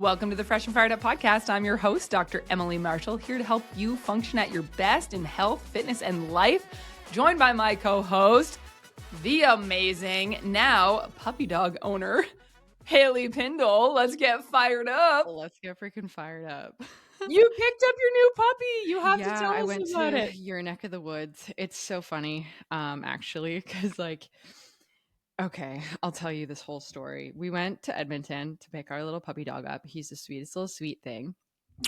Welcome to the Fresh and Fired Up podcast. I'm your host, Dr. Emily Marshall, here to help you function at your best in health, fitness, and life. Joined by my co-host, the amazing, now puppy dog owner, Hailee Piendl. Let's get fired up. Let's get freaking fired up. You picked up your new puppy. You have to tell I us went about to it. your neck of the woods. It's so funny, actually, because okay, I'll tell you this whole story. We went to Edmonton to pick our little puppy dog up. He's the sweetest little sweet thing.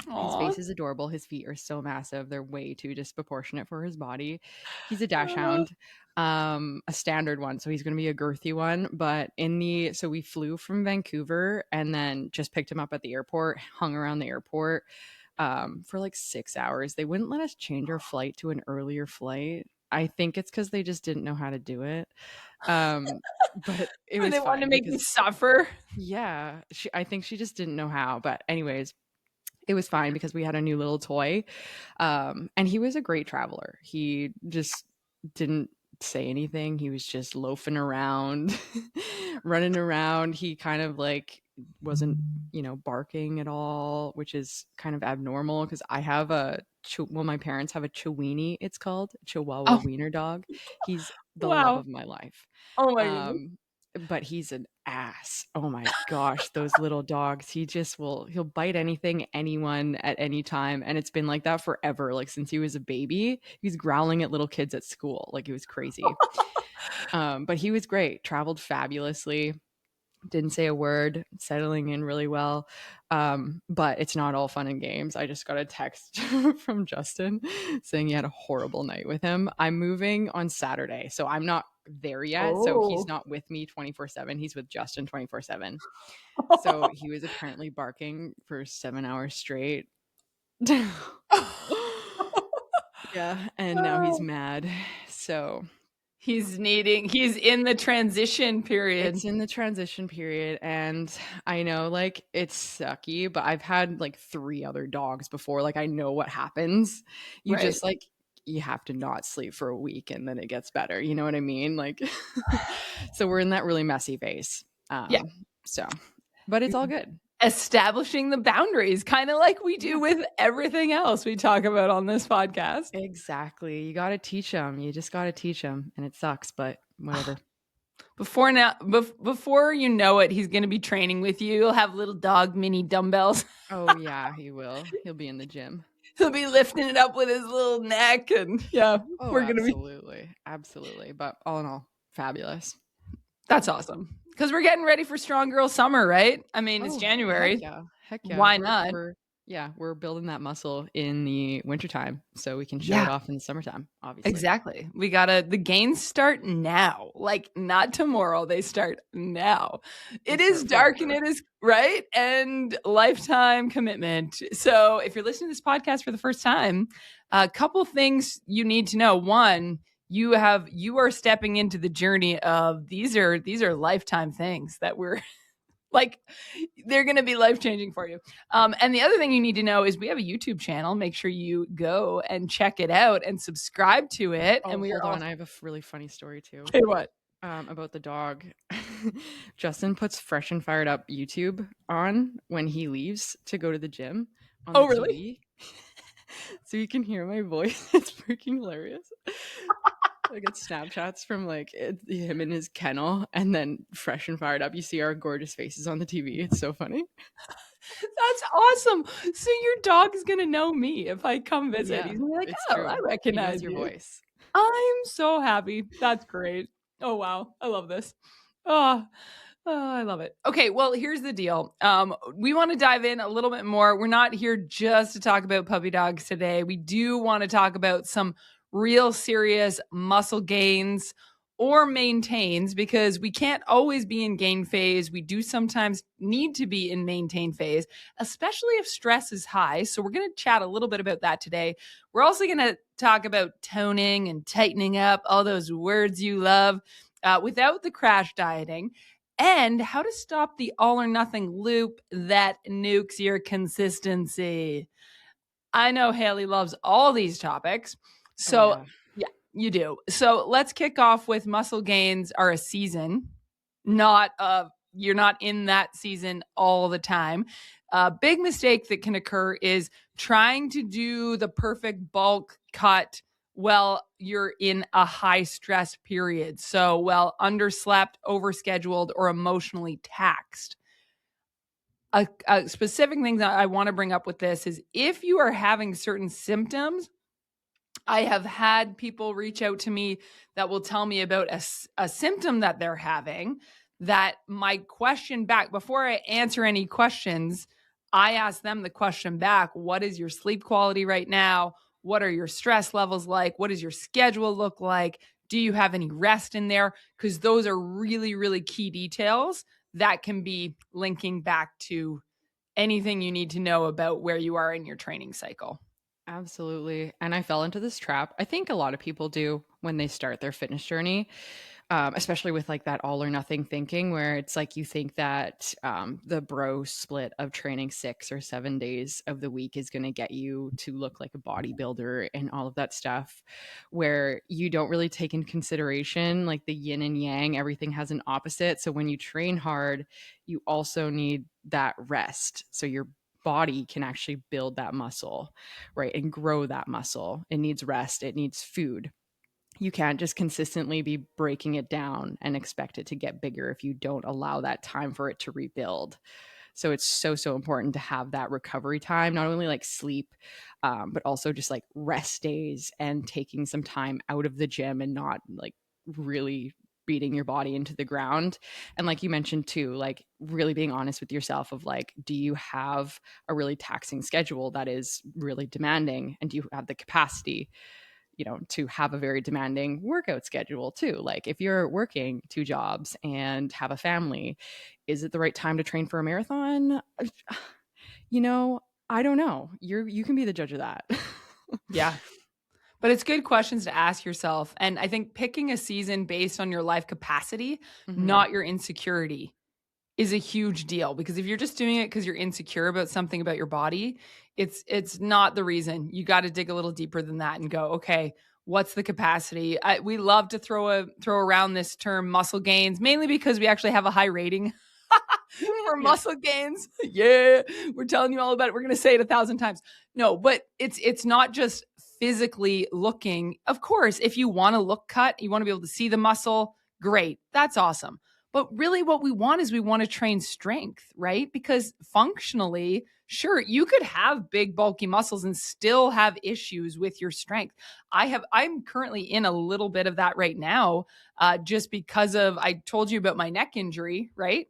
Aww. His face is adorable. His feet are so massive. They're way too disproportionate for his body. He's a dachshund, a standard one. So he's going to be a girthy one. But so we flew from Vancouver and then just picked him up at the airport, hung around the airport for like 6 hours. They wouldn't let us change our flight to an earlier flight. I think it's because they just didn't know how to do it. But it was they fine wanted to make me suffer. Yeah, I think she just didn't know how. But anyways, it was fine because we had a new little toy. And he was a great traveler. He just didn't say anything. He was just loafing around, running around. He kind of wasn't, barking at all, which is kind of abnormal because I have my parents have a Chiweenie, it's called, Chihuahua wiener dog. He's the love of my life. Oh my goodness. But he's an ass. Oh my gosh, those little dogs. He'll bite anything, anyone at any time. And it's been like that forever. Like since he was a baby, he's growling at little kids at school. Like it was crazy. But he was great, traveled fabulously. Didn't say a word, settling in really well. But it's not all fun and games. I just got a text from Justin saying he had a horrible night with him. I'm moving on Saturday, so I'm not there yet. So he's not with me 24/7. He's with Justin 24/7. So he was apparently barking for 7 hours straight. Yeah, and now he's mad. So he's in the transition period. It's in the transition period, and I know it's sucky, but I've had 3 other dogs before. I know what happens. You just you have to not sleep for a week and then it gets better. You know what I mean? So we're in that really messy phase. Yeah. So, but it's all good. Establishing the boundaries, kind of like we do with everything else we talk about on this podcast. Exactly. You got to teach them. You just got to teach them, and it sucks, but whatever. Before you know it, he's going to be training with you. You'll have little dog mini dumbbells. Oh yeah, he will. He'll be in the gym. He'll be lifting it up with his little neck, and we're going to be absolutely. But all in all, fabulous. That's awesome. Because we're getting ready for Strong Girl Summer, right? I mean, it's January. Heck yeah. Why not? We're building that muscle in the wintertime so we can show it off in the summertime, obviously. Exactly. The gains start now, not tomorrow. They start now. It is dark and it is right. And lifetime commitment. So if you're listening to this podcast for the first time, a couple things you need to know. One, you are stepping into the journey of these are lifetime things that we're they're going to be life-changing for you. And the other thing you need to know is we have a YouTube channel. Make sure you go and check it out and subscribe to it. And hold on. I have a really funny story too. Hey, what? About the dog. Justin puts Fresh and Fired Up YouTube on when he leaves to go to the gym. Oh, really? So you can hear my voice. It's freaking hilarious. I get Snapchats from him in his kennel, and then Fresh and Fired Up. You see our gorgeous faces on the TV. It's so funny. That's awesome. So your dog is gonna know me if I come visit. Yeah, he's gonna be like, it's oh, true. I recognize your voice. I'm so happy. That's great. Oh wow, I love this. Oh, I love it. Okay, well, here's the deal. We want to dive in a little bit more. We're not here just to talk about puppy dogs today. We do want to talk about some real serious muscle gains or maintains, because we can't always be in gain phase. We do sometimes need to be in maintain phase, especially if stress is high. So we're going to chat a little bit about that today. We're also going to talk about toning and tightening up, all those words you love, without the crash dieting, and how to stop the all or nothing loop that nukes your consistency. I know Hailee loves all these topics. So yeah, you do. So let's kick off with muscle gains are a season, you're not in that season all the time. A big mistake that can occur is trying to do the perfect bulk cut while you're in a high stress period. So, well, underslept, overscheduled, or emotionally taxed. A specific thing that I want to bring up with this is if you are having certain symptoms, I have had people reach out to me that will tell me about a symptom that they're having. That my question back, before I answer any questions, I ask them the question back: what is your sleep quality right now? What are your stress levels like? What does your schedule look like? Do you have any rest in there? Because those are really, really key details that can be linking back to anything you need to know about where you are in your training cycle. Absolutely. And I fell into this trap. I think a lot of people do when they start their fitness journey, especially with like that all or nothing thinking, where it's like you think that the bro split of training 6 or 7 days of the week is going to get you to look like a bodybuilder and all of that stuff, where you don't really take in consideration like the yin and yang. Everything has an opposite. So when you train hard, you also need that rest. So your body can actually build that muscle, right? And grow that muscle. It needs rest, it needs food. You can't just consistently be breaking it down and expect it to get bigger if you don't allow that time for it to rebuild. So it's so, so important to have that recovery time, not only like sleep, but also just like rest days and taking some time out of the gym and not like really beating your body into the ground. And like you mentioned too, like really being honest with yourself of like, do you have a really taxing schedule that is really demanding? And do you have the capacity, to have a very demanding workout schedule too? Like if you're working 2 jobs and have a family, is it the right time to train for a marathon? You know, I don't know. You can be the judge of that. Yeah. But it's good questions to ask yourself. And I think picking a season based on your life capacity, Mhm. not your insecurity, is a huge deal, because if you're just doing it because you're insecure about something about your body, it's not the reason. You got to dig a little deeper than that and go, okay, what's the capacity? We love to throw around this term muscle gains, mainly because we actually have a high rating for Yeah. muscle gains. Yeah, we're telling you all about it. We're going to say it 1,000 times. No, but it's not just physically looking. Of course, if you want to look cut, you want to be able to see the muscle, great. That's awesome. But really what we want is we want to train strength, right? Because functionally, sure, you could have big bulky muscles and still have issues with your strength. I'm currently in a little bit of that right now, just because of, I told you about my neck injury, right?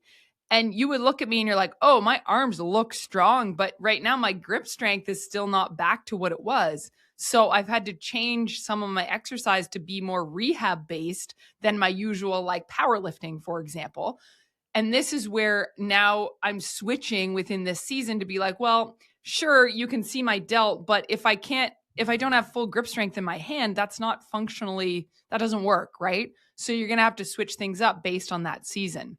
And you would look at me and you're like, oh, my arms look strong, but right now my grip strength is still not back to what it was. So I've had to change some of my exercise to be more rehab based than my usual, like powerlifting, for example. And this is where now I'm switching within this season to be like, well, sure, you can see my delt, but if I don't have full grip strength in my hand, that's not functionally, that doesn't work, right? So you're going to have to switch things up based on that season.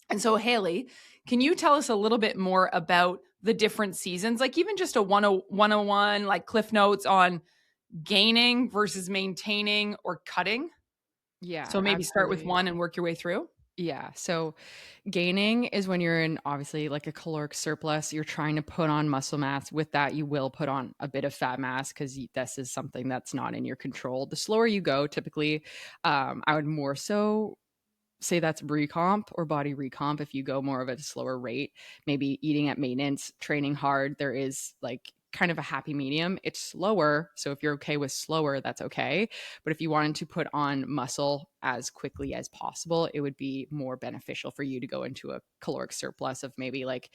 And so, Hailee, can you tell us a little bit more about the different seasons? Like even just a 101, like cliff notes on gaining versus maintaining or cutting. Yeah, So maybe start with absolutely. one and work your way through. Yeah. So gaining is when you're in obviously like a caloric surplus. You're trying to put on muscle mass. With that, you will put on a bit of fat mass because this is something that's not in your control. The slower you go, typically, I would more so say that's recomp or body recomp. If you go more of at a slower rate, maybe eating at maintenance, training hard, there is like kind of a happy medium. It's slower, so if you're okay with slower, that's okay. But if you wanted to put on muscle as quickly as possible, it would be more beneficial for you to go into a caloric surplus of maybe like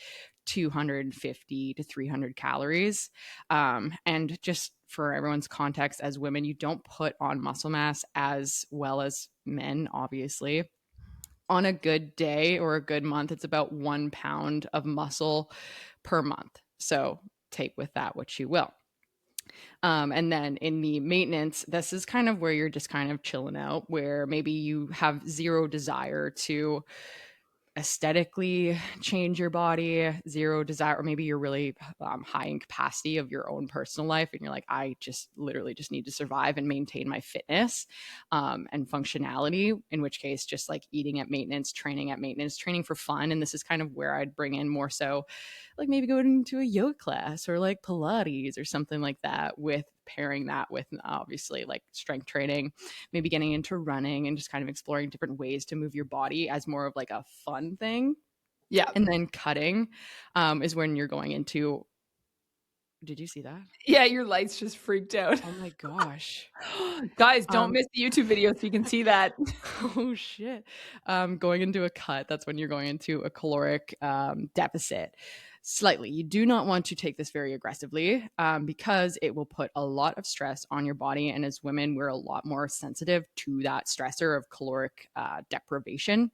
250 to 300 calories. And just for everyone's context, as women, you don't put on muscle mass as well as men, obviously. On a good day or a good month, it's about 1 pound of muscle per month. So take with that what you will. And then in the maintenance, this is kind of where you're just kind of chilling out, where maybe you have zero desire to aesthetically change your body, zero desire, or maybe you're really high in capacity of your own personal life and you're like, I just literally just need to survive and maintain my fitness and functionality, in which case just like eating at maintenance, training for fun. And this is kind of where I'd bring in more so like maybe going to a yoga class or like Pilates or something like that, with pairing that with obviously like strength training, maybe getting into running and just kind of exploring different ways to move your body as more of like a fun thing. Yeah. And then cutting is when you're going into, did you see that? Yeah, your lights just freaked out. Oh my gosh. Guys, don't Um, miss the YouTube video so you can see that. oh shit. Going into a cut, that's when you're going into a caloric deficit. Slightly. You do not want to take this very aggressively because it will put a lot of stress on your body. And as women, we're a lot more sensitive to that stressor of caloric deprivation.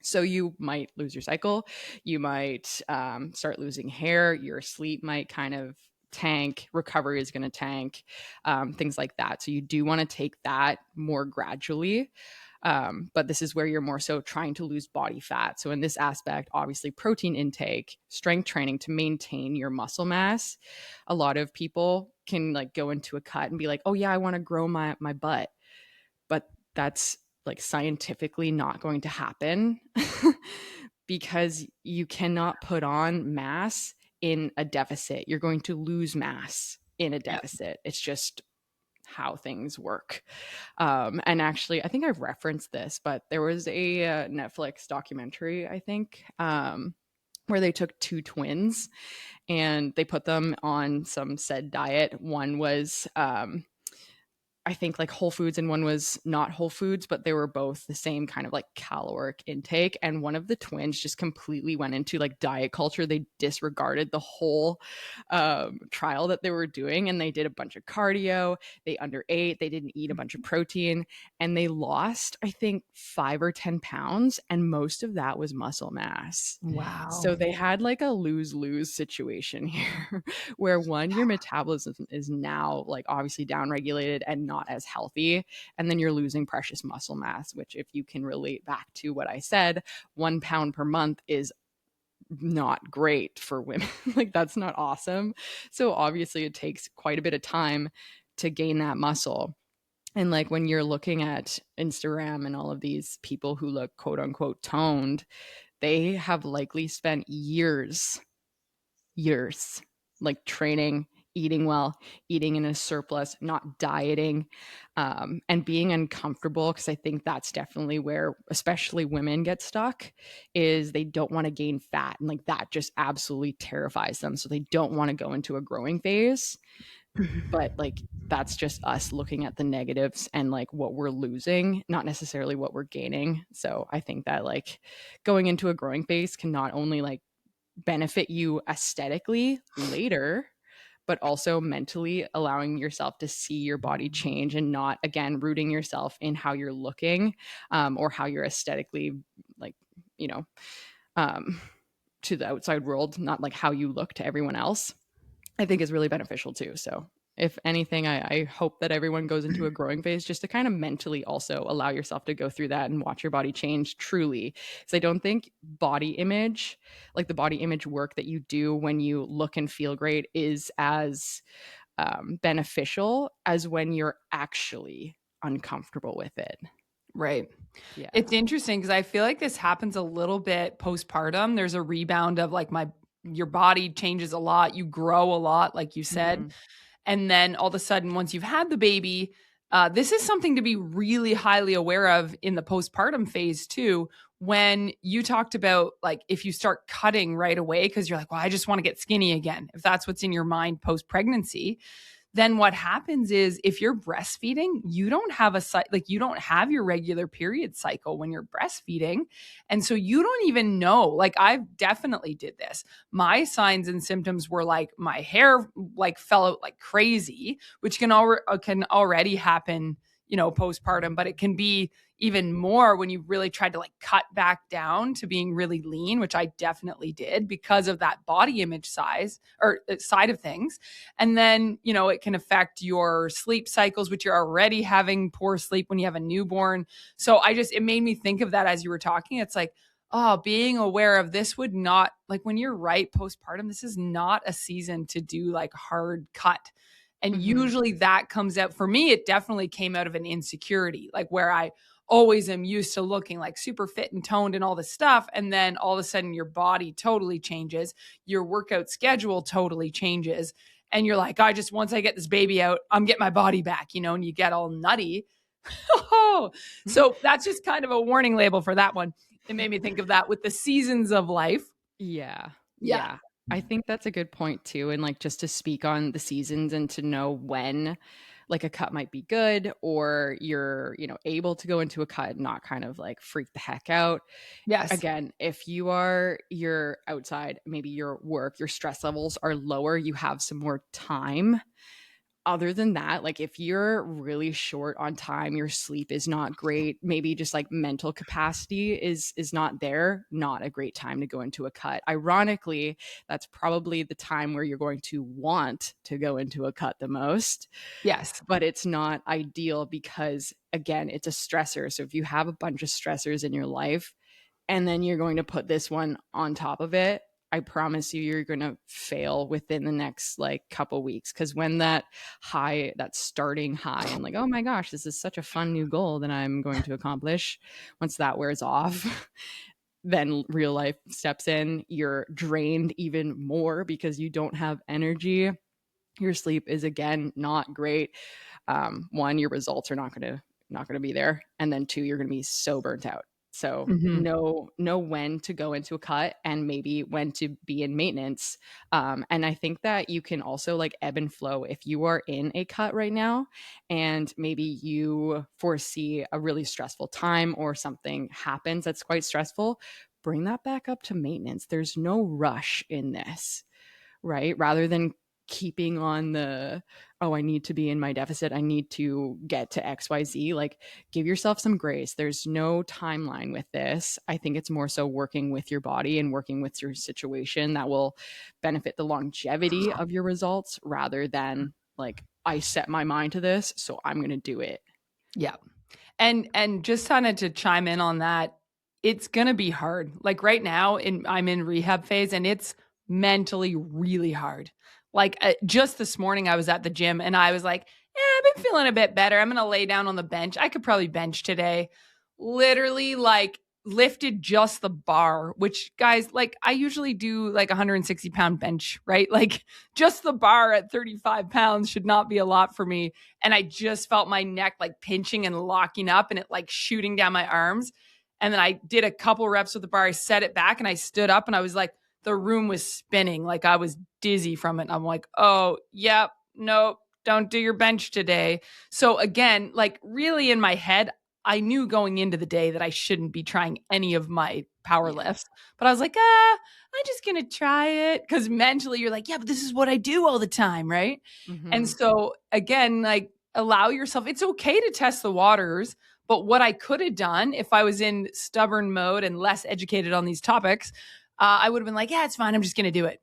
So you might lose your cycle. You might start losing hair. Your sleep might kind of tank. Recovery is going to tank, things like that. So you do want to take that more gradually. But this is where you're more so trying to lose body fat. So in this aspect, obviously protein intake, strength training to maintain your muscle mass. A lot of people can like go into a cut and be like, oh yeah, I want to grow my butt. But that's like scientifically not going to happen because you cannot put on mass in a deficit. You're going to lose mass in a Yeah. deficit. It's just how things work. And actually, I think I've referenced this, but there was a Netflix documentary, I think, where they took two twins and they put them on some said diet. One was I think like whole foods and one was not whole foods, but they were both the same kind of like caloric intake. And one of the twins just completely went into like diet culture. They disregarded the whole trial that they were doing and they did a bunch of cardio. They underate, they didn't eat a bunch of protein, and they lost, I think, 5 or 10 pounds. And most of that was muscle mass. Wow. So they had like a lose-lose situation here where one, your metabolism is now like obviously downregulated and not as healthy. And then you're losing precious muscle mass, which if you can relate back to what I said, 1 pound per month is not great for women. Like that's not awesome. So obviously it takes quite a bit of time to gain that muscle. And like when you're looking at Instagram and all of these people who look quote unquote toned, they have likely spent years like training, eating well, eating in a surplus, not dieting, and being uncomfortable. Because I think that's definitely where especially women get stuck, is they don't want to gain fat, and like that just absolutely terrifies them, so they don't want to go into a growing phase. But like that's just us looking at the negatives and like what we're losing, not necessarily what we're gaining. So I think that like going into a growing phase can not only like benefit you aesthetically later, but also mentally allowing yourself to see your body change and not again rooting yourself in how you're looking, or how you're aesthetically like, you know, um, to the outside world, not like how you look to everyone else, I think is really beneficial too. So if anything, I hope that everyone goes into a growing phase just to kind of mentally also allow yourself to go through that and watch your body change truly. Because I don't think body image, like the body image work that you do when you look and feel great, is as beneficial as when you're actually uncomfortable with it. Right. Yeah. It's interesting because I feel like this happens a little bit postpartum. There's a rebound of like your body changes a lot, you grow a lot, like you said. Mm-hmm. And then all of a sudden, once you've had the baby, this is something to be really highly aware of in the postpartum phase too. When you talked about like if you start cutting right away because you're like, well, I just want to get skinny again. If that's what's in your mind post pregnancy, then what happens is if you're breastfeeding, you don't have you don't have your regular period cycle when you're breastfeeding. And so you don't even know, like I've definitely did this. My signs and symptoms were like my hair like fell out like crazy, which can already happen, postpartum, but it can be even more when you really tried to like cut back down to being really lean, which I definitely did because of that body image size or side of things. And then, it can affect your sleep cycles, which you're already having poor sleep when you have a newborn. So it made me think of that as you were talking. It's like, being aware of this would not, like, when you're right postpartum, this is not a season to do like hard cut. And Mhm. usually that comes out for me, it definitely came out of an insecurity, like where I always am used to looking like super fit and toned and all this stuff. And then all of a sudden your body totally changes, your workout schedule totally changes. And you're like, I just, once I get this baby out, I'm getting my body back, and you get all nutty. Oh, so that's just kind of a warning label for that one. It made me think of that with the seasons of life. Yeah. Yeah. Yeah. I think that's a good point too. And like just to speak on the seasons and to know when like a cut might be good or you're, able to go into a cut and not kind of like freak the heck out. Yes. Again, if you're outside, maybe your work, your stress levels are lower, you have some more time. Other than that, like if you're really short on time, your sleep is not great, maybe just like mental capacity is not there, not a great time to go into a cut. Ironically, that's probably the time where you're going to want to go into a cut the most, Yes. but it's not ideal because again, it's a stressor. So if you have a bunch of stressors in your life, and then you're going to put this one on top of it, I promise you're going to fail within the next like couple weeks. Cause when that starting high and like, oh my gosh, this is such a fun new goal that I'm going to accomplish. Once that wears off, then real life steps in. You're drained even more because you don't have energy. Your sleep is again not great. One, your results are not going to be there, and then two, you're going to be so burnt out. So Mhm. know when to go into a cut and maybe when to be in maintenance. And I think that you can also like ebb and flow if you are in a cut right now and maybe you foresee a really stressful time or something happens that's quite stressful, bring that back up to maintenance. There's no rush in this, right? Rather than keeping on the, oh, I need to be in my deficit, I need to get to XYZ, like give yourself some grace. There's no timeline with this. I think it's more so working with your body and working with your situation that will benefit the longevity of your results rather than like, I set my mind to this, so I'm going to do it. Yeah. And just kind of to chime in on that, it's going to be hard. Like right now I'm in rehab phase and it's mentally really hard. Like just this morning I was at the gym and I was like, I've been feeling a bit better. I'm going to lay down on the bench. I could probably bench today. Literally like lifted just the bar, which guys, like I usually do like 160-pound bench, right? Like just the bar at 35 pounds should not be a lot for me. And I just felt my neck like pinching and locking up and it like shooting down my arms. And then I did a couple reps with the bar. I set it back and I stood up and I was like, the room was spinning. Like I was dizzy from it. And I'm like, oh, yep, nope, don't do your bench today. So again, like really in my head, I knew going into the day that I shouldn't be trying any of my power Yeah. lifts, but I was like, I'm just going to try it. Cause mentally you're like, yeah, but this is what I do all the time. Right. And Mm-hmm. so again, like allow yourself, it's okay to test the waters. But what I could have done if I was in stubborn mode and less educated on these topics, I would have been like, yeah, it's fine. I'm just going to do it.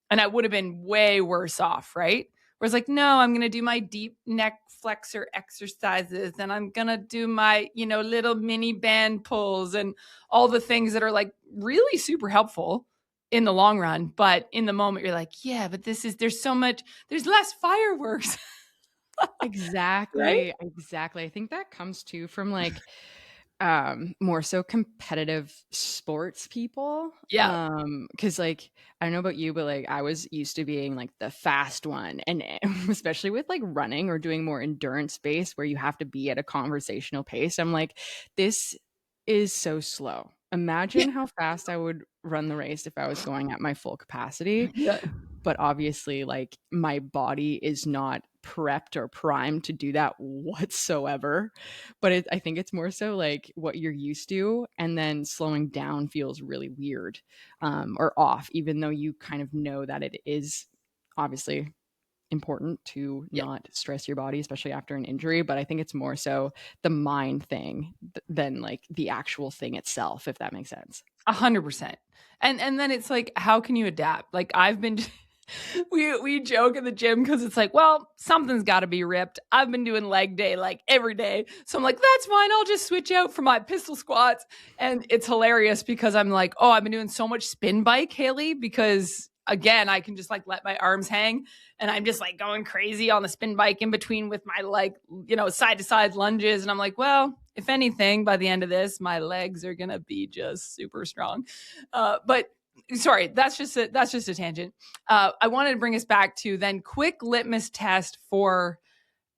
And I would have been way worse off, right? Whereas like, no, I'm going to do my deep neck flexor exercises and I'm going to do my, little mini band pulls and all the things that are like really super helpful in the long run. But in the moment, you're like, yeah, but there's less fireworks, right? Exactly. I think that comes too from like more so competitive sports people. Yeah. Because like I don't know about you, but like I was used to being like the fast one, and especially with like running or doing more endurance based where you have to be at a conversational pace, I'm like, this is so slow. Yeah. Imagine how fast I would run the race if I was going at my full capacity. Yeah. But obviously like my body is not prepped or primed to do that whatsoever. But I think it's more so like what you're used to, and then slowing down feels really weird, or off, even though you kind of know that it is obviously important to Yeah. not stress your body, especially after an injury. But I think it's more so the mind thing than like the actual thing itself, if that makes sense. 100%. And then it's like, how can you adapt? Like I've been We joke in the gym because it's like, well, something's got to be ripped. I've been doing leg day like every day, so I'm like, that's fine. I'll just switch out for my pistol squats, and it's hilarious because I'm like, oh, I've been doing so much spin bike, Hailee, because again, I can just like let my arms hang, and I'm just like going crazy on the spin bike in between with my like side to side lunges, and I'm like, well, if anything, by the end of this, my legs are gonna be just super strong, but. Sorry, that's just a tangent. I wanted to bring us back to then quick litmus test for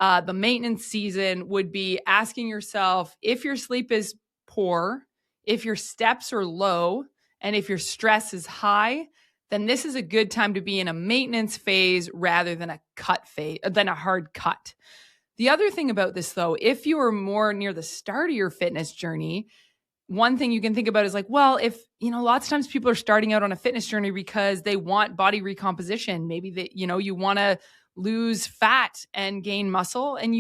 the maintenance season would be asking yourself if your sleep is poor, if your steps are low, and if your stress is high, then this is a good time to be in a maintenance phase rather than a cut phase, than a hard cut. The other thing about this though, if you are more near the start of your fitness journey, one thing you can think about is like, well, if, lots of times people are starting out on a fitness journey because they want body recomposition. Maybe that, you want to lose fat and gain muscle and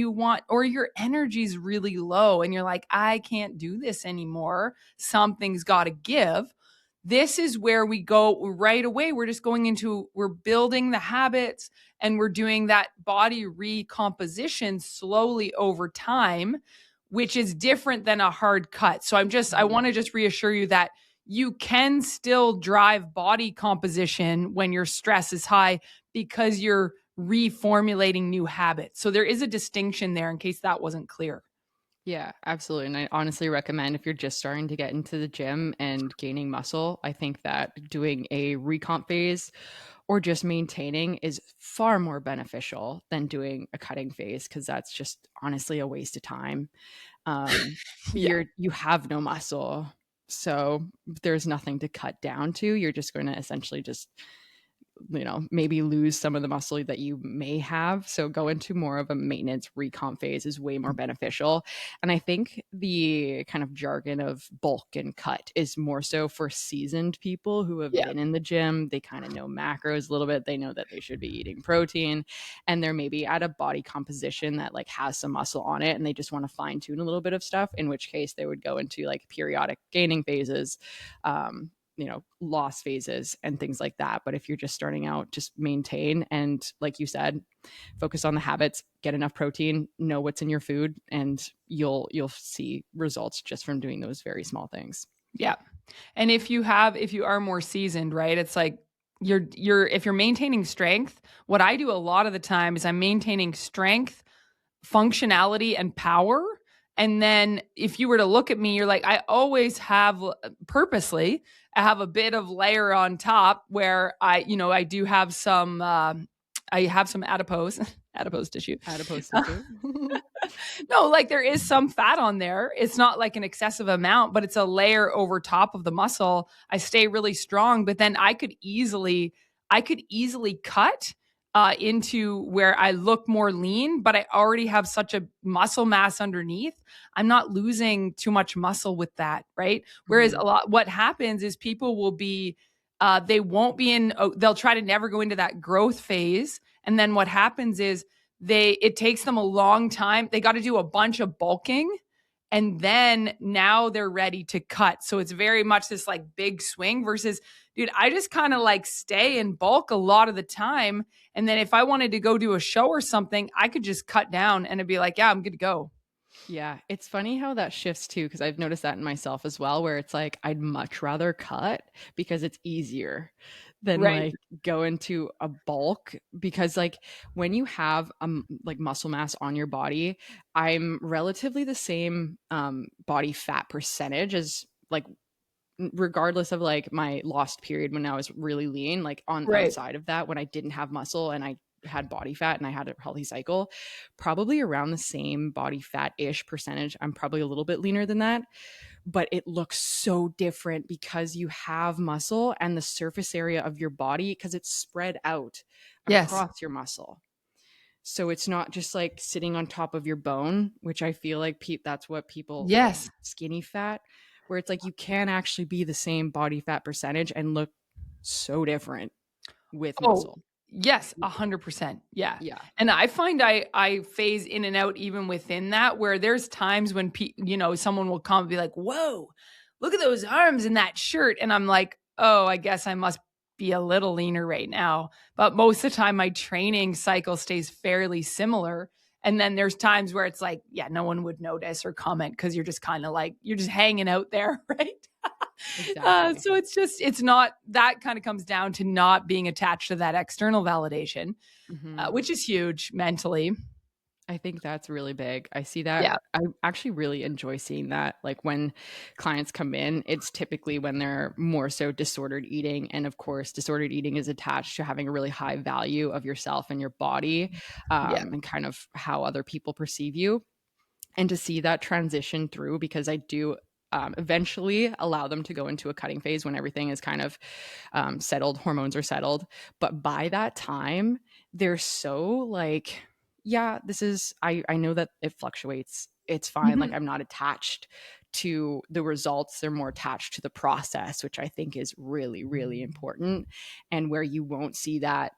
or your energy's really low and you're like, I can't do this anymore. Something's got to give. This is where we go right away. We're building the habits and we're doing that body recomposition slowly over time, which is different than a hard cut. So I want to just reassure you that you can still drive body composition when your stress is high because you're reformulating new habits. So there is a distinction there in case that wasn't clear. Yeah, absolutely. And I honestly recommend if you're just starting to get into the gym and gaining muscle, I think that doing a recomp phase or just maintaining is far more beneficial than doing a cutting phase because that's just honestly a waste of time. Yeah. You have no muscle, so there's nothing to cut down to. You're just going to essentially just maybe lose some of the muscle that you may have. So go into more of a maintenance recomp phase is way more beneficial. And I think the kind of jargon of bulk and cut is more so for seasoned people who have Yeah. been in the gym. They kind of know macros a little bit. They know that they should be eating protein and they're maybe at a body composition that like has some muscle on it and they just want to fine tune a little bit of stuff, in which case they would go into like periodic gaining phases, loss phases and things like that. But if you're just starting out, just maintain and like you said, focus on the habits, get enough protein, know what's in your food, and you'll see results just from doing those very small things. Yeah. And if you are more seasoned, right? It's like if you're maintaining strength, what I do a lot of the time is I'm maintaining strength, functionality, and power. And then if you were to look at me, you're like, I always have purposely, I have a bit of layer on top where I do have some, I have some adipose tissue. Adipose tissue. No, like there is some fat on there. It's not like an excessive amount, but it's a layer over top of the muscle. I stay really strong, but then I could easily cut into where I look more lean, but I already have such a muscle mass underneath. I'm not losing too much muscle with that, right? Whereas what happens is people will be, they won't be they'll try to never go into that growth phase. And then what happens is it takes them a long time. They got to do a bunch of bulking and then now they're ready to cut. So it's very much this like big swing versus, dude, I just kind of like stay in bulk a lot of the time. And then if I wanted to go do a show or something, I could just cut down and it'd be like, yeah, I'm good to go. Yeah, it's funny how that shifts too, because I've noticed that in myself as well, where it's like I'd much rather cut because it's easier than Right. like go into a bulk. Because like when you have like muscle mass on your body, I'm relatively the same body fat percentage as like regardless of like my lost period when I was really lean, like on Right. outside of that when I didn't have muscle and I had body fat and I had a healthy cycle, probably around the same body fat-ish percentage. I'm probably a little bit leaner than that, but it looks so different because you have muscle and the surface area of your body because it's spread out across your muscle. So it's not just like sitting on top of your bone, which I feel like that's what people skinny fat, where it's like you can actually be the same body fat percentage and look so different with muscle. Yes, 100%. Yeah. Yeah. And I find I phase in and out even within that, where there's times when someone will come and be like, "Whoa, look at those arms in that shirt," and I'm like, "Oh, I guess I must be a little leaner right now, but most of the time my training cycle stays fairly similar. And then there's times where it's like, yeah, no one would notice or comment because you're just kind of like, you're just hanging out there, right? Exactly. So it's not, that kind of comes down to not being attached to that external validation, Mhm. which is huge mentally. I think that's really big. I see that. Yeah. I actually really enjoy seeing that. Like when clients come in, it's typically when they're more so disordered eating. And of course, disordered eating is attached to having a really high value of yourself and your body, Yeah. and kind of how other people perceive you. And to see that transition through, because I do eventually allow them to go into a cutting phase when everything is kind of settled, hormones are settled. But by that time, they're so like, yeah, this is, I know that it fluctuates. It's fine. Like Mhm. I'm not attached to the results. They're more attached to the process, which I think is really, really important. And where you won't see that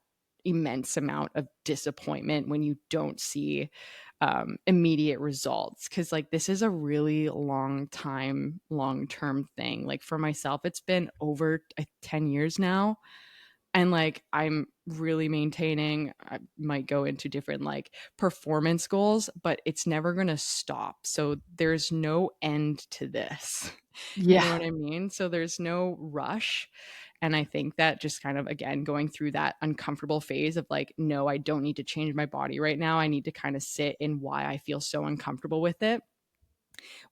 immense amount of disappointment when you don't see immediate results, because like this is a really long term thing. Like for myself it's been over 10 years now, and like I'm really maintaining, I might go into different like performance goals, but it's never going to stop, so there's no end to this. You know Yeah. what I mean? So there's no rush. And I think that just kind of, again, going through that uncomfortable phase of like, no, I don't need to change my body right now, I need to kind of sit in why I feel so uncomfortable with it,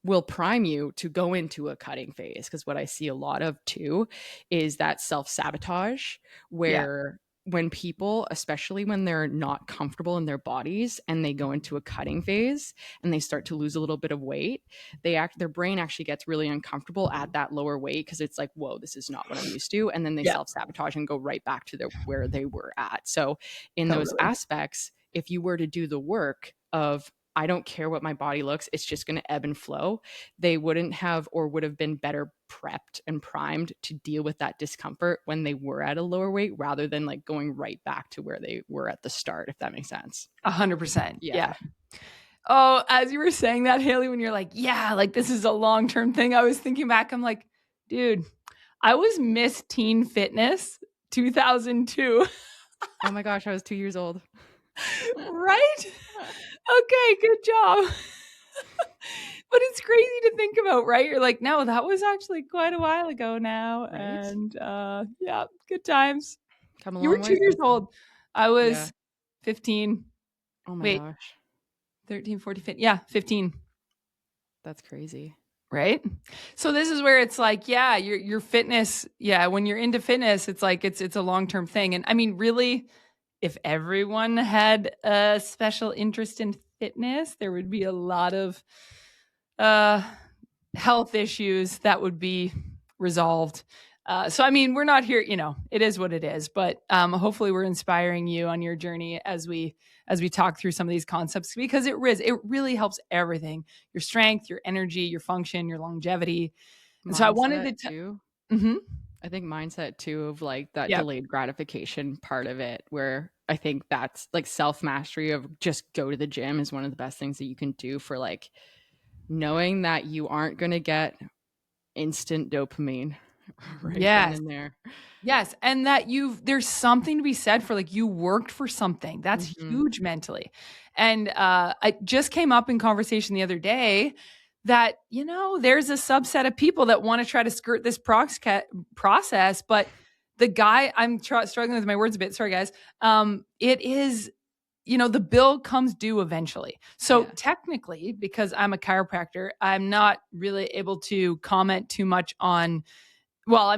will prime you to go into a cutting phase. Because what I see a lot of too is that self sabotage, Yeah. where when people, especially when they're not comfortable in their bodies and they go into a cutting phase and they start to lose a little bit of weight, their brain actually gets really uncomfortable at that lower weight, because it's like, whoa, this is not what I'm used to. And then they Yeah. self sabotage and go right back to where they were at. So in those Totally. aspects, if you were to do the work of, I don't care what my body looks, it's just going to ebb and flow, they wouldn't have, or would have been better prepped and primed to deal with that discomfort when they were at a lower weight, rather than like going right back to where they were at the start, if that makes sense. 100%. Yeah. Yeah. Oh, as you were saying that, Hailee, when you're like, yeah, like this is a long-term thing, I was thinking back, I'm like, dude, I was Miss Teen Fitness 2002. Oh my gosh, I was 2 years old. Right? Okay, good job. But it's crazy to think about, right? You're like, no, that was actually quite a while ago now. Right? And yeah, good times. Come a You were long way 2 years since then. old. I Yeah. was 15. Oh my Wait, gosh. 13, 14, 15. Yeah, 15. That's crazy. Right? So this is where it's like, yeah, your fitness, yeah, when you're into fitness, it's like it's a long-term thing. And I mean, really, if everyone had a special interest in fitness, there would be a lot of uh health issues that would be resolved. So I mean, we're not here, it is what it is, but hopefully we're inspiring you on your journey as we talk through some of these concepts, because it really helps everything: your strength, your energy, your function, your longevity. And so I wanted Mindset to too. Mhm. I think mindset too, of like that Yeah. delayed gratification part of it, where I think that's like self mastery of just go to the gym is one of the best things that you can do for like knowing that you aren't going to get instant dopamine right then Yes. and there. Yes, and that there's something to be said for, like, you worked for something. That's Hmm. huge mentally. And I just came up in conversation the other day that, there's a subset of people that want to try to skirt this process, but the guy, I'm struggling with my words a bit. Sorry, guys. It is, the bill comes due eventually. So Yeah. technically, because I'm a chiropractor, I'm not really able to comment too much on, well,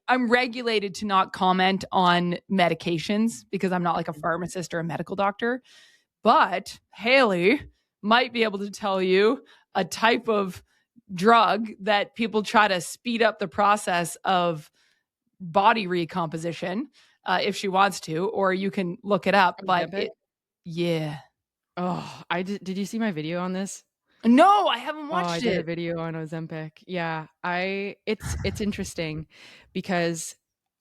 I'm regulated to not comment on medications because I'm not like a pharmacist or a medical doctor. But Hailee might be able to tell you a type of drug that people try to speed up the process of body recomposition, if she wants to, or you can look it up. But Ozempic. yeah. Oh, did you see my video on this? No, I haven't Oh, I watched did a it. video on Ozempic. Yeah, it's interesting because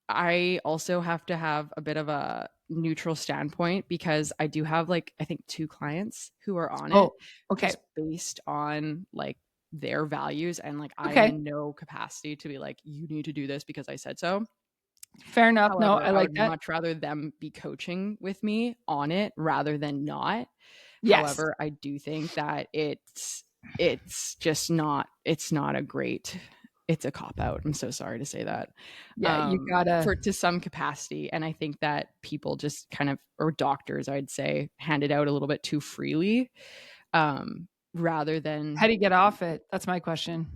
I also have to have a bit of a neutral standpoint, because I do have like I think two clients who are on it Oh, okay. just based on like their values, and like I am Okay. in no capacity to be like, you need to do this because I said so. Fair enough. No, However, I I like would that. much rather them be coaching with me on it rather than not. Yes. However, I do think that it's just not it's not a great it's a cop out. I'm so sorry to say that. Yeah, you gotta. For to some capacity, and I think that people just kind of, or doctors, I'd say, hand it out a little bit too freely, rather How than do you get off it? That's my question.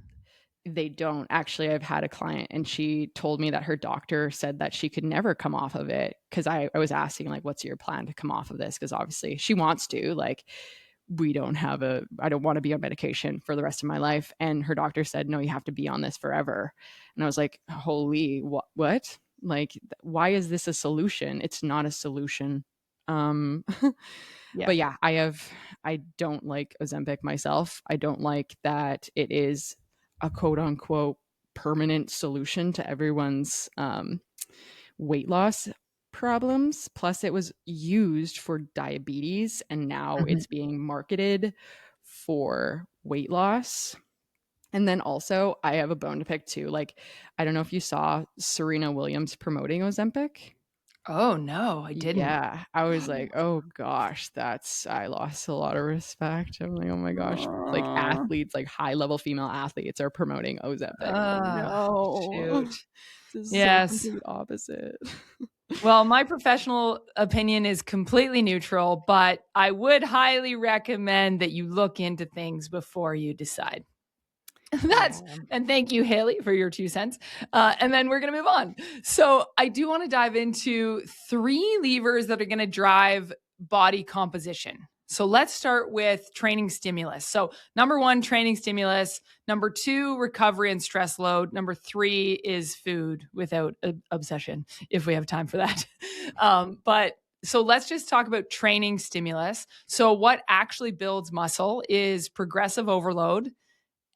they don't. Actually, I've had a client and she told me that her doctor said that she could never come off of it, because I was asking, like, what's your plan to come off of this, because obviously she wants to, like, I don't want to be on medication for the rest of my life. And her doctor said, no, you have to be on this forever. And I was like, holy, what? Like, why is this a solution? It's not a solution. um Yeah. but yeah, I don't like Ozempic myself. I don't like that it is a quote unquote permanent solution to everyone's weight loss problems. Plus, it was used for diabetes and now Mhm. it's being marketed for weight loss. And then also, I have a bone to pick too. Like, I don't know if you saw Serena Williams promoting Ozempic. Oh, no, I didn't. Yeah, I was like, oh gosh, I lost a lot of respect. I'm like, oh my gosh, like Aw. athletes, like high level female athletes are promoting Ozempic. I'm like, no, Shoot. this is so Yes. complete opposite. Well, my professional opinion is completely neutral, but I would highly recommend that you look into things before you decide. Yeah. And thank you, Hailee, for your 2 cents. And then we're going to move on. So I do want to dive into 3 levers that are going to drive body composition. So let's start with training stimulus. So number 1, training stimulus. Number 2, recovery and stress load. Number 3 is food without obsession, if we have time for that. But so let's just talk about training stimulus. So what actually builds muscle is progressive overload.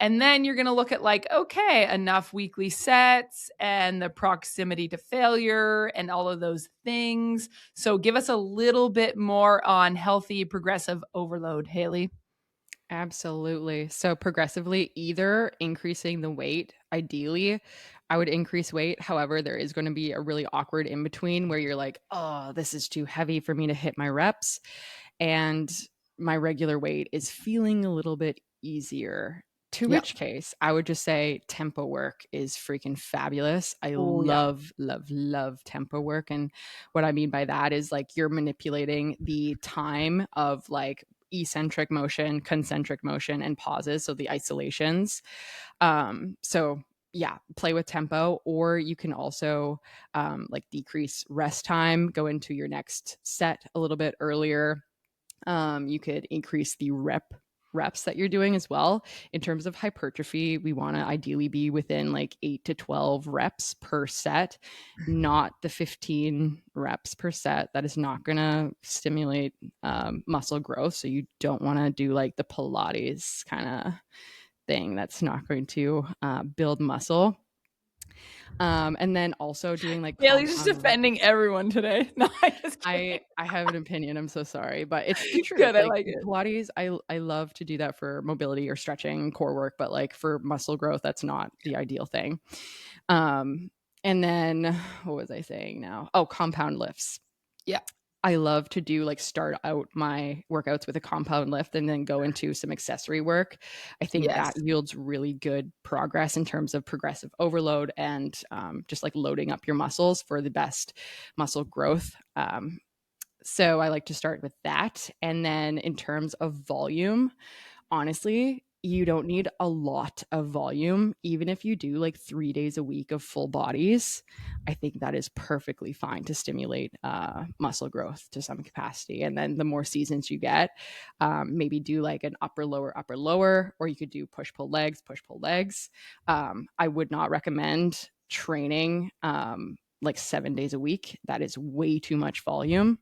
And then you're going to look at, like, okay, enough weekly sets and the proximity to failure and all of those things. So give us a little bit more on healthy progressive overload, Hailee. Absolutely. So progressively, either increasing the weight, ideally, I would increase weight. However, there is going to be a really awkward in between where you're like, oh, this is too heavy for me to hit my reps. And my regular weight is feeling a little bit easier. To Yeah. which case, I would just say tempo work is freaking fabulous. I Oh, yeah. love, love, love tempo work. And what I mean by that is, like, you're manipulating the time of, like, eccentric motion, concentric motion, and pauses, so the isolations. So yeah, play with tempo, or you can also like decrease rest time, go into your next set a little bit earlier. You could increase the reps that you're doing as well. In terms of hypertrophy, we want to ideally be within like 8 to 12 reps per set, not the 15 reps per set. That is not going to stimulate muscle growth. So you don't want to do like the Pilates kind of thing. That's not going to build muscle. And then also doing like Hailey's just compound. defending everyone today. No, I just kidding. I have an opinion. I'm so sorry, but it's the truth. Good. I Like like it. Pilates, I love to do that for mobility or stretching, core work, but like for muscle growth, that's not the ideal thing. And then what was I saying now? Oh, compound lifts. Yeah. I love to do, like, start out my workouts with a compound lift and then go into some accessory work. I think Yes. that yields really good progress in terms of progressive overload and just like loading up your muscles for the best muscle growth. So I like to start with that. And then in terms of volume, honestly, you don't need a lot of volume. Even if you do like 3 days a week of full bodies, I think that is perfectly fine to stimulate muscle growth to some capacity. And then the more seasons you get, maybe do like an upper, lower, or you could do push, pull legs, push, pull legs. I would not recommend training like 7 days a week. That is way too much volume.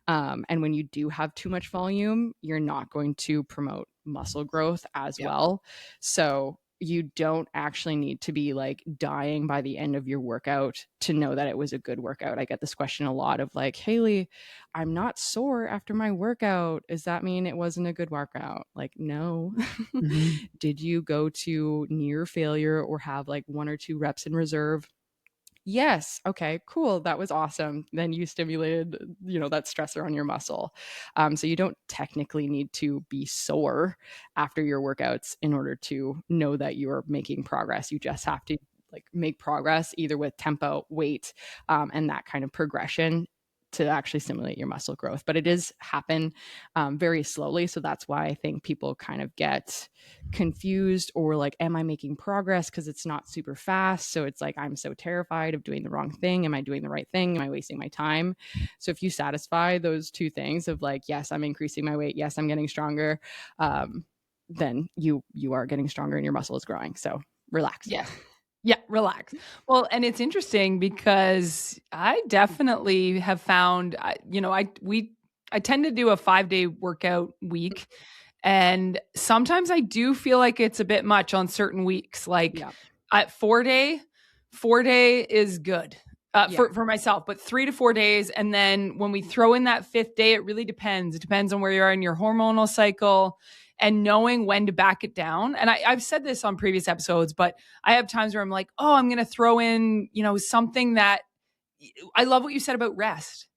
And when you do have too much volume, you're not going to promote muscle growth as Yeah. well. So you don't actually need to be like dying by the end of your workout to know that it was a good workout. I get this question a lot of like, Hailee, I'm not sore after my workout. Does that mean it wasn't a good workout? Like, no. Mhm. Did you go to near failure or have like 1 or 2 reps in reserve? Yes. Okay, cool. That was awesome. Then you stimulated, that stressor on your muscle. So you don't technically need to be sore after your workouts in order to know that you're making progress. You just have to like make progress either with tempo, weight, and that kind of progression to actually stimulate your muscle growth. But it does happen very slowly. So that's why I think people kind of get confused or like, am I making progress? Because it's not super fast. So it's like, I'm so terrified of doing the wrong thing. Am I doing the right thing? Am I wasting my time? So if you satisfy those two things of like, yes, I'm increasing my weight. Yes, I'm getting stronger. Then you are getting stronger and your muscle is growing. So relax. Yeah. Yeah, relax. Well, and it's interesting because I definitely have found, I tend to do a 5-day workout week, and sometimes I do feel like it's a bit much on certain weeks. Like Yeah. at 4-day is good Yeah. for myself, but 3 to 4 days, and then when we throw in that fifth day, it really depends. It depends on where you are in your hormonal cycle and knowing when to back it down. And I've said this on previous episodes, but I have times where I'm like, oh, I'm going to throw in, something that I love what you said about rest,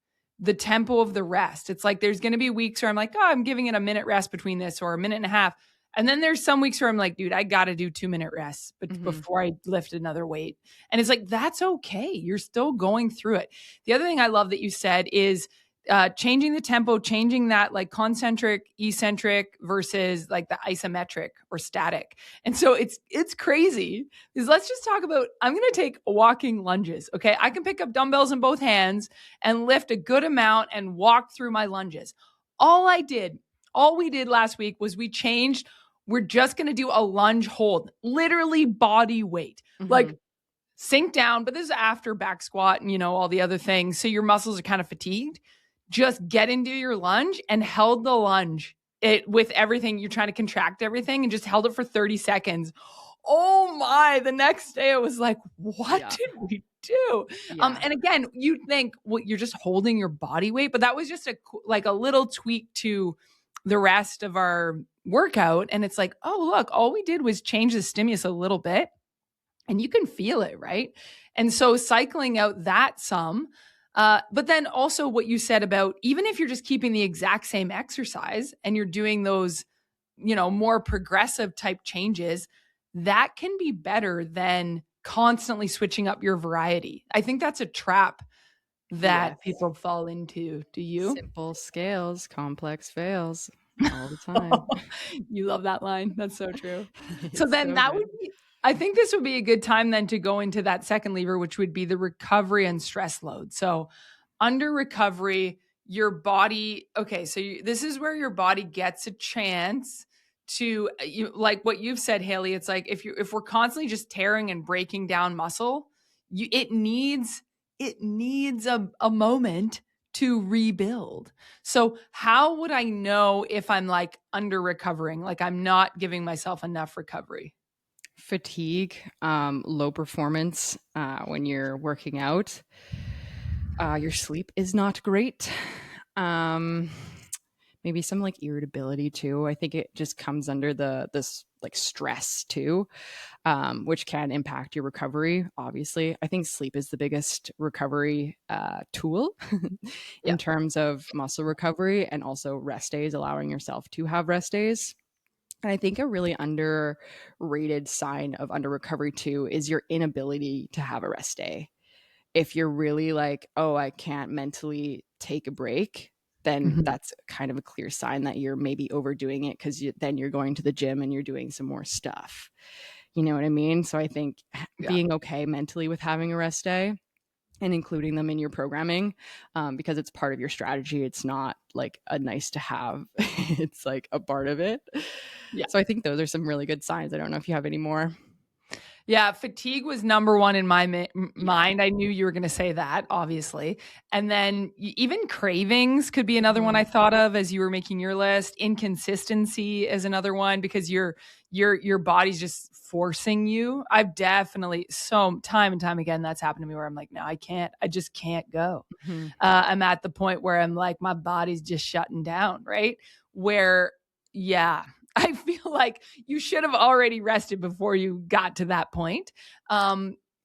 the tempo of the rest. It's like there's going to be weeks where I'm like, oh, I'm giving it a minute rest between this or a minute and a half. And then there's some weeks where I'm like, dude, I got to do 2-minute rests before I lift another weight. And it's like, that's okay. You're still going through it. The other thing I love that you said is changing the tempo, changing that like concentric, eccentric versus like the isometric or static. And so it's crazy because let's just talk about, I'm going to take walking lunges. Okay. I can pick up dumbbells in both hands and lift a good amount and walk through my lunges. All we did last week was we changed. We're just going to do a lunge hold, literally body weight. Like sink down, but this is after back squat and, all the other things. So your muscles are kind of fatigued. Just get into your lunge and held the lunge with everything. You're trying to contract everything and just held it for 30 seconds. Oh my, the next day it was like, what did we do? Yeah. And again, you'd think, well, you're just holding your body weight, but that was just a little tweak to the rest of our workout. And it's like, oh, look, all we did was change the stimulus a little bit and you can feel it, right? And so cycling out that some, but then also what you said about even if you're just keeping the exact same exercise and you're doing those, more progressive type changes, that can be better than constantly switching up your variety. I think that's a trap that people fall into. Do you? Simple scales, complex fails all the time. You love that line. That's so true. So It's then so that good. would be, I think this would be a good time then to go into that second lever, which would be the recovery and stress load. So under recovery, your body, okay, so this is where your body gets a chance to like what you've said, Hailee. It's like if we're constantly just tearing and breaking down muscle, it needs a moment to rebuild. So how would I know if I'm like under recovering, like I'm not giving myself enough recovery? Fatigue, low performance when you're working out. Your sleep is not great. Um, Maybe some like irritability too. I think it just comes under this like stress too, which can impact your recovery. Obviously, I think sleep is the biggest recovery tool Yeah. in terms of muscle recovery, and also rest days, allowing yourself to have rest days. And I think a really underrated sign of under recovery too is your inability to have a rest day. If you're really like, oh, I can't mentally take a break, then Mhm. that's kind of a clear sign that you're maybe overdoing it because then you're going to the gym and you're doing some more stuff. You know what I mean? So I think Yeah. being okay mentally with having a rest day and including them in your programming, because it's part of your strategy. It's not like a nice to have, it's like a part of it. Yeah. So I think those are some really good signs. I don't know if you have any more. Yeah, fatigue was number one in my Yeah. mind. I knew you were going to say that, obviously. And then even cravings could be another one Mhm. I thought of as you were making your list. Inconsistency is another one because your body's just forcing you. I've definitely so time and time again that's happened to me where I'm like, no, I can't. I just can't go. Mhm. I'm at the point where I'm like, my body's just shutting down, right? Where, yeah, I feel like you should have already rested before you got to that point.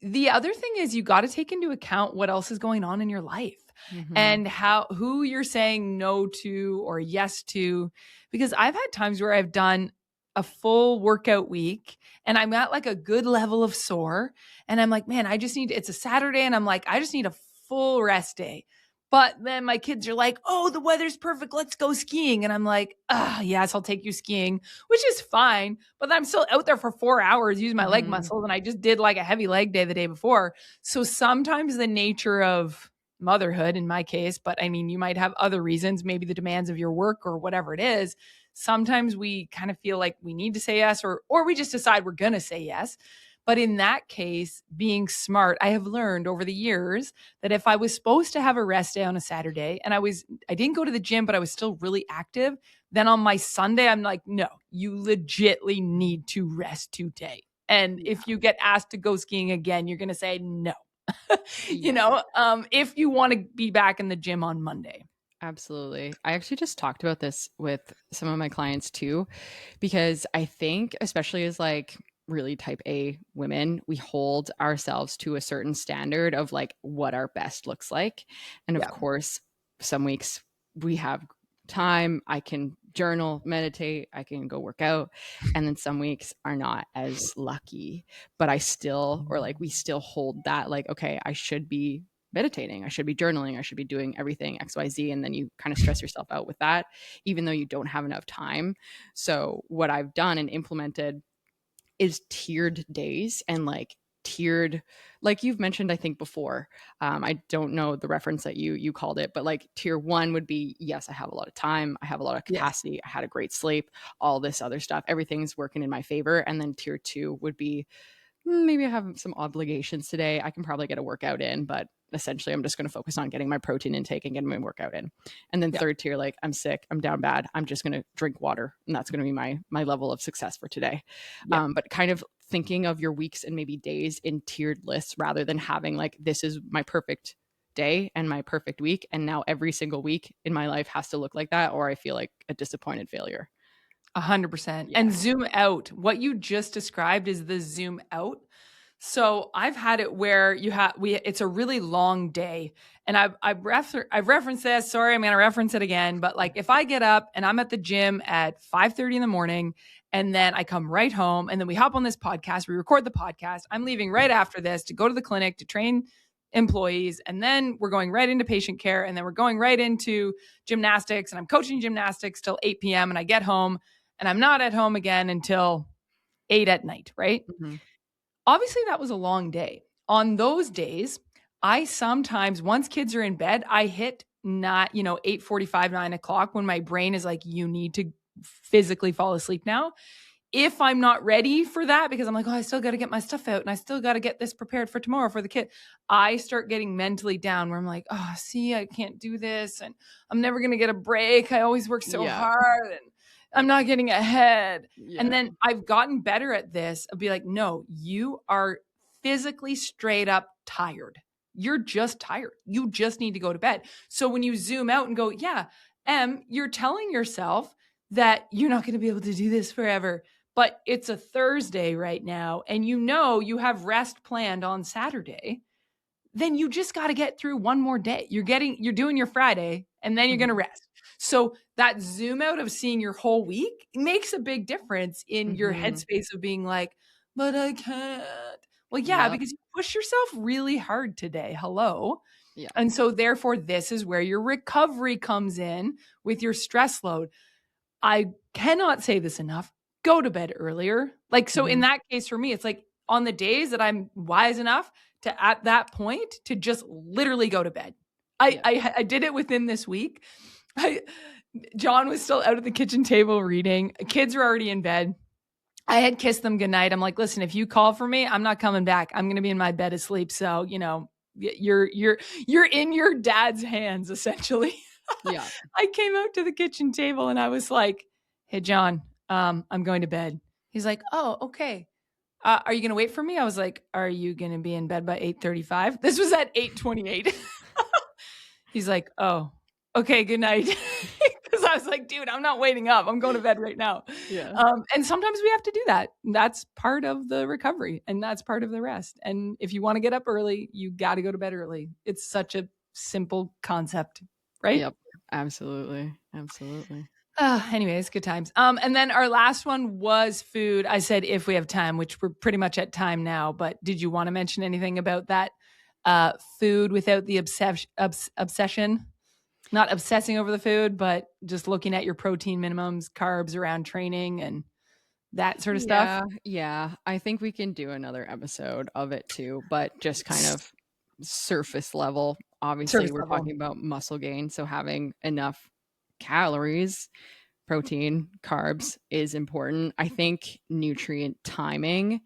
the other thing is you got to take into account what else is going on in your life Mhm. and who you're saying no to or yes to. Because I've had times where I've done a full workout week and I'm at like a good level of sore. And I'm like, man, it's a Saturday. And I'm like, I just need a full rest day. But then my kids are like, oh, the weather's perfect. Let's go skiing. And I'm like, yes, I'll take you skiing, which is fine. But I'm still out there for 4 hours using my leg Mhm. muscles. And I just did like a heavy leg day the day before. So sometimes the nature of motherhood in my case, but I mean, you might have other reasons, maybe the demands of your work or whatever it is. Sometimes we kind of feel like we need to say yes, or we just decide we're going to say yes. But in that case, being smart, I have learned over the years that if I was supposed to have a rest day on a Saturday and I didn't go to the gym, but I was still really active, then on my Sunday, I'm like, no, you legitly need to rest today. And Yeah. if you get asked to go skiing again, you're going to say no. Yeah. If you want to be back in the gym on Monday. Absolutely. I actually just talked about this with some of my clients too, because I think, especially as like really type A women, we hold ourselves to a certain standard of like what our best looks like. And of Yeah. course, some weeks we have time, I can journal, meditate, I can go work out. And then some weeks are not as lucky, but I still, or like we still hold that, like, okay, I should be meditating, I should be journaling, I should be doing everything XYZ. And then you kind of stress yourself out with that, even though you don't have enough time. So, what I've done and implemented is tiered days and like tiered, like you've mentioned, I think before. I don't know the reference that you called it, but like tier one would be, yes, I have a lot of time, I have a lot of Yes. capacity, I had a great sleep, all this other stuff, everything's working in my favor. And then tier two would be, maybe I have some obligations today. I can probably get a workout in, but essentially I'm just going to focus on getting my protein intake and getting my workout in. And then Yeah. third tier, like I'm sick, I'm down bad, I'm just going to drink water, and that's going to be my level of success for today. Yeah. But kind of thinking of your weeks and maybe days in tiered lists rather than having like, this is my perfect day and my perfect week, and now every single week in my life has to look like that, or I feel like a disappointed failure. 100%. And Yeah. zoom out. What you just described is the zoom out. So I've had it where it's a really long day, and I've referenced this. Sorry, I'm going to reference it again. But like, if I get up and I'm at the gym at 5:30 in the morning, and then I come right home, and then we hop on this podcast, we record the podcast. I'm leaving right after this to go to the clinic to train employees, and then we're going right into patient care, and then we're going right into gymnastics, and I'm coaching gymnastics till 8 p.m. And I get home, and I'm not at home again until 8 at night. Right? Mm-hmm. Obviously, that was a long day. On those days, I sometimes, once kids are in bed, I hit not, 8:45, 9 o'clock when my brain is like, you need to physically fall asleep now. If I'm not ready for that, because I'm like, oh, I still got to get my stuff out and I still got to get this prepared for tomorrow for the kid, I start getting mentally down where I'm like, oh, see, I can't do this. And I'm never going to get a break. I always work so Yeah. hard and I'm not getting ahead. And Yeah. then I've gotten better at this. I'll be like, no, you are physically straight up tired. You're just tired. You just need to go to bed. So when you zoom out and go, yeah, you're telling yourself that you're not going to be able to do this forever. But it's a Thursday right now, and you have rest planned on Saturday, then you just got to get through one more day. You're doing your Friday, and then you're going to Mm-hmm. rest. So that zoom out of seeing your whole week makes a big difference in your Mm-hmm. headspace of being like, but I can't. Well, yeah, Yep. because you push yourself really hard today. Hello. Yeah. And so therefore, this is where your recovery comes in with your stress load. I cannot say this enough. Go to bed earlier. Like, so in Mm-hmm. that case for me, it's like on the days that I'm wise enough to at that point to just literally go to bed. Yeah. I did it within this week. I John was still out at the kitchen table reading. Kids were already in bed. I had kissed them goodnight. I'm like, listen, if you call for me, I'm not coming back. I'm gonna be in my bed asleep. So, you're in your dad's hands, essentially. Yeah. I came out to the kitchen table and I was like, hey, John, I'm going to bed. He's like, oh, okay. Are you going to wait for me? I was like, are you going to be in bed by 8:35? This was at 8:28. He's like, oh, okay, good night. Because I was like, dude, I'm not waiting up. I'm going to bed right now. Yeah. And sometimes we have to do that. That's part of the recovery and that's part of the rest. And if you want to get up early, you got to go to bed early. It's such a simple concept, right? Yep. Absolutely. Absolutely. Anyways, good times. And then our last one was food. I said if we have time, which we're pretty much at time now. But did you want to mention anything about that? Food without the obsession, not obsessing over the food, but just looking at your protein minimums, carbs around training, and that sort of stuff. Yeah. I think we can do another episode of it too, but just kind of surface level. Obviously, Surface we're level. talking about muscle gain, so having enough calories, protein, carbs is important. I think nutrient timing,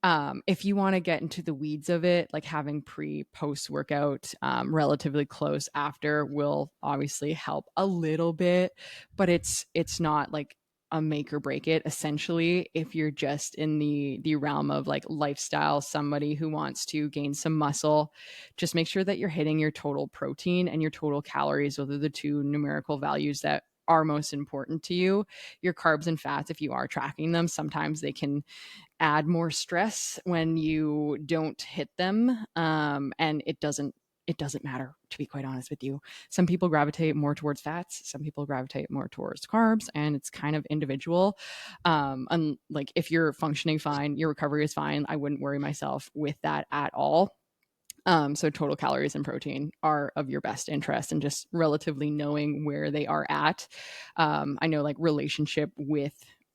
if you want to get into the weeds of it, like having post workout relatively close after will obviously help a little bit, but it's not like a make or break it. Essentially, if you're just in the realm of like lifestyle, somebody who wants to gain some muscle, just make sure that you're hitting your total protein and your total calories. Those are the two numerical values that are most important to you. Your carbs and fats, if you are tracking them, sometimes they can add more stress when you don't hit them, and it doesn't matter, to be quite honest with you. Some people gravitate more towards fats, some people gravitate more towards carbs, and it's kind of individual. And like if you're functioning fine, your recovery is fine, I wouldn't worry myself with that at all. So total calories and protein are of your best interest, and just relatively knowing where they are at. I know like relationship with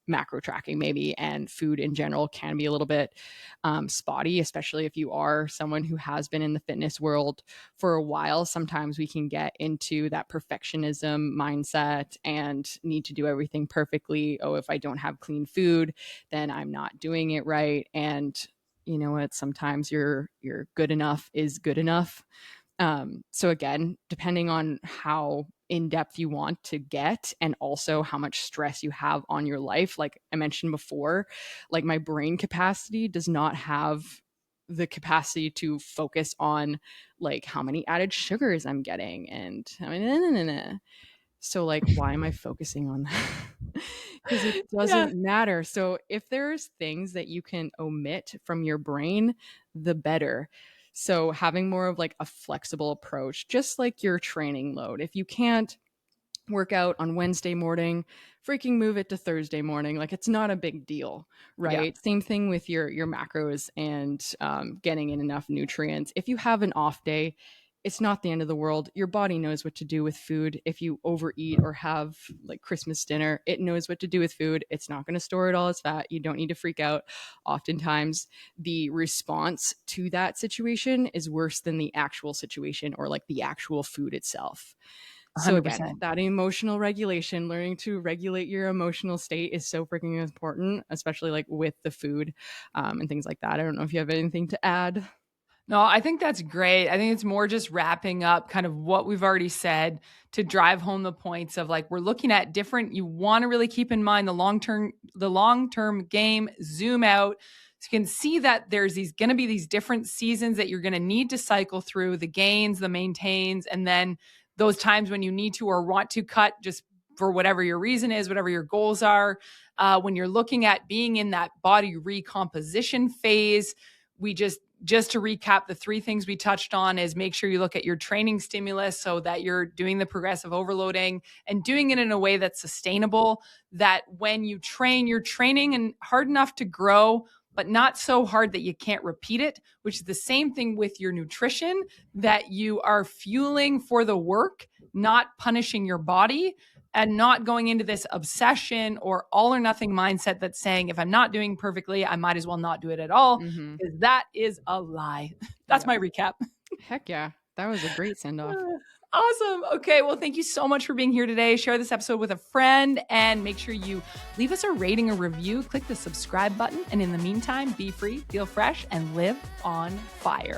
macro tracking maybe and food in general can be a little bit spotty, especially if you are someone who has been in the fitness world for a while. Sometimes we can get into that perfectionism mindset and need to do everything perfectly. Oh, if I don't have clean food, then I'm not doing it right. And you know what? Sometimes your good enough is good enough. So again, depending on how in depth you want to get and also how much stress you have on your life, like I mentioned before, like my brain capacity does not have the capacity to focus on like how many added sugars I'm getting and I mean, so like why am I focusing on that? Because it Yeah. doesn't matter. So if there's things that you can omit from your brain, the better. So having more of like a flexible approach, just like your training load. If you can't work out on Wednesday morning, freaking move it to Thursday morning. Like it's not a big deal, Yeah. right? Same thing with your macros and getting in enough nutrients. If you have an off day, it's not the end of the world. Your body knows what to do with food. If you overeat or have like Christmas dinner, it knows what to do with food. It's not going to store it all as fat. You don't need to freak out. Oftentimes, the response to that situation is worse than the actual situation or like the actual food itself. So again, 100%. that emotional regulation, learning to regulate your emotional state is so freaking important, especially like with the food and things like that. I don't know if you have anything to add. No, I think that's great. I think it's more just wrapping up kind of what we've already said to drive home the points of like we're looking at different, you want to really keep in mind the long-term game, zoom out. So you can see that there's going to be these different seasons that you're going to need to cycle through, the gains, the maintains, and then those times when you need to or want to cut just for whatever your reason is, whatever your goals are. When you're looking at being in that body recomposition phase, we just to recap, the three things we touched on is make sure you look at your training stimulus so that you're doing the progressive overloading and doing it in a way that's sustainable, that when you train, you're training and hard enough to grow, but not so hard that you can't repeat it, which is the same thing with your nutrition, that you are fueling for the work, not punishing your body, and not going into this obsession or all or nothing mindset that's saying, if I'm not doing perfectly, I might as well not do it at all, Mm-hmm. because that is a lie. That's Yeah. my recap. Heck yeah. That was a great send off. Awesome. Okay. Well, thank you so much for being here today. Share this episode with a friend and make sure you leave us a rating or review. Click the subscribe button. And in the meantime, be free, feel fresh, and live on fire.